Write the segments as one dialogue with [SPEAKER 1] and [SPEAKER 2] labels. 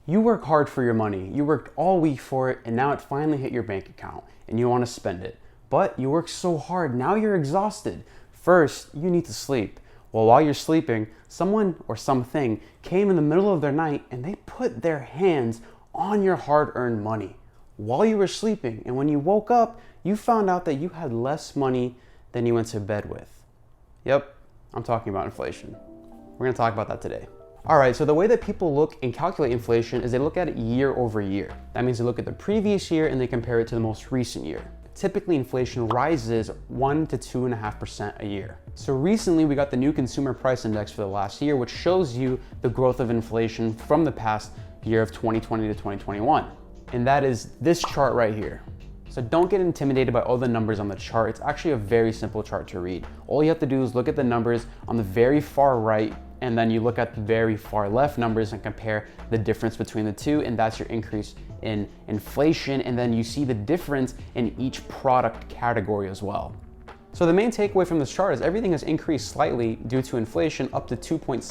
[SPEAKER 1] You work hard for your money. You worked all week for it, and now it finally hit your bank account, and you want to spend it. But you worked so hard, now you're exhausted. First, you need to sleep. Well, while you're sleeping, someone or something came in the middle of their night and they put their hands on your hard-earned money while you were sleeping. And when you woke up, you found out that you had less money than you went to bed with. Yep, I'm talking about inflation. We're gonna talk about that today. All right, so the way that people look and calculate inflation is they look at it year over year. That means they look at the previous year and they compare it to the most recent year. Typically, inflation rises 1 to 2.5% a year. So recently, we got the new consumer price index for the last year, which shows you the growth of inflation from the past year of 2020 to 2021. And that is this chart right here. So don't get intimidated by all the numbers on the chart. It's actually a very simple chart to read. All you have to do is look at the numbers on the very far right, and then you look at the very far left numbers and compare the difference between the two, and that's your increase in inflation. And then you see the difference in each product category as well. So the main takeaway from this chart is everything has increased slightly due to inflation up to 2.6%.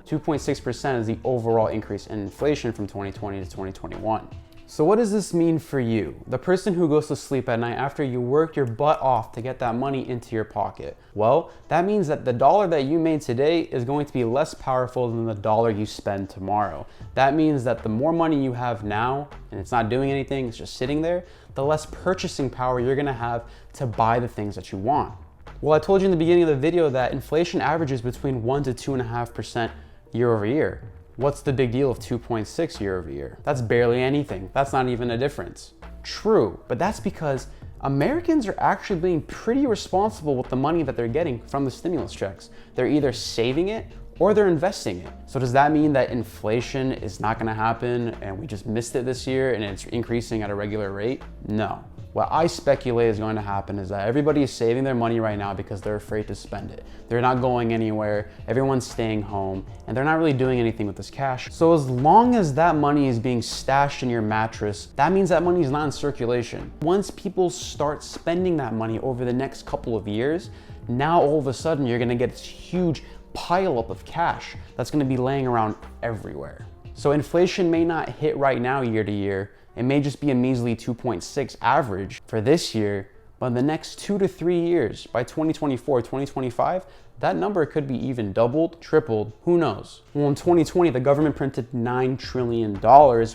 [SPEAKER 1] 2.6% is the overall increase in inflation from 2020 to 2021. So what does this mean for you, the person who goes to sleep at night after you work your butt off to get that money into your pocket? Well, that means that the dollar that you made today is going to be less powerful than the dollar you spend tomorrow. That means that the more money you have now, and it's not doing anything, it's just sitting there, the less purchasing power you're gonna have to buy the things that you want. Well, I told you in the beginning of the video that inflation averages between 1 to 2.5% year over year. What's the big deal of 2.6 year over year? That's barely anything. That's not even a difference. True, but that's because Americans are actually being pretty responsible with the money that they're getting from the stimulus checks. They're either saving it or they're investing it. So does that mean that inflation is not gonna happen and we just missed it this year and it's increasing at a regular rate? No. What I speculate is going to happen is that everybody is saving their money right now because they're afraid to spend it. They're not going anywhere, everyone's staying home, and they're not really doing anything with this cash. So as long as that money is being stashed in your mattress, that means that money is not in circulation. Once people start spending that money over the next couple of years, now all of a sudden you're gonna get this huge pile up of cash that's gonna be laying around everywhere. So inflation may not hit right now year to year. It may just be a measly 2.6 average for this year, but in the next 2 to 3 years, by 2024, 2025, that number could be even doubled, tripled, who knows? Well, in 2020, the government printed $9 trillion,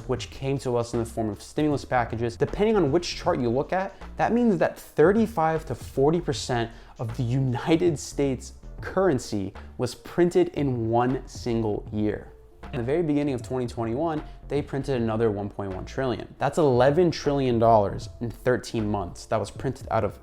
[SPEAKER 1] which came to us in the form of stimulus packages. Depending on which chart you look at, that means that 35 to 40% of the United States currency was printed in one single year. In the very beginning of 2021, they printed another 1.1 trillion. That's $11 trillion in 13 months that was printed out of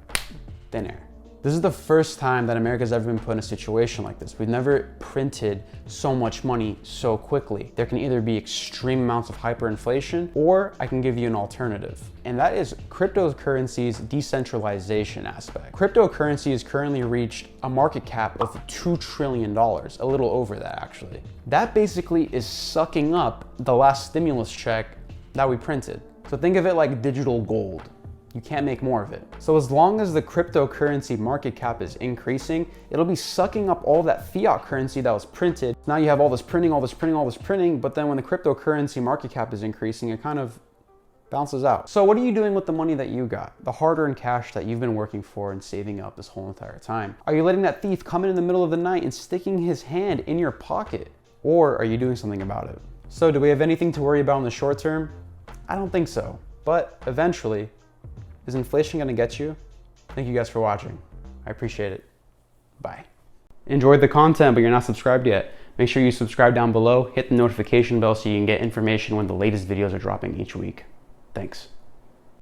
[SPEAKER 1] thin air. This is the first time that America's ever been put in a situation like this. We've never printed so much money so quickly. There can either be extreme amounts of hyperinflation, or I can give you an alternative. And that is cryptocurrency's decentralization aspect. Cryptocurrency has currently reached a market cap of $2 trillion, a little over that actually. That basically is sucking up the last stimulus check that we printed. So think of it like digital gold. You can't make more of it. So as long as the cryptocurrency market cap is increasing, it'll be sucking up all that fiat currency that was printed. Now you have all this printing, but then when the cryptocurrency market cap is increasing, it kind of bounces out. So what are you doing with the money that you got? The hard-earned cash that you've been working for and saving up this whole entire time? Are you letting that thief come in the middle of the night and sticking his hand in your pocket? Or are you doing something about it? So do we have anything to worry about in the short term? I don't think so, but eventually, is inflation gonna get you? Thank you guys for watching. I appreciate it. Bye. Enjoyed the content, but you're not subscribed yet? Make sure you subscribe down below, hit the notification bell so you can get information when the latest videos are dropping each week. Thanks.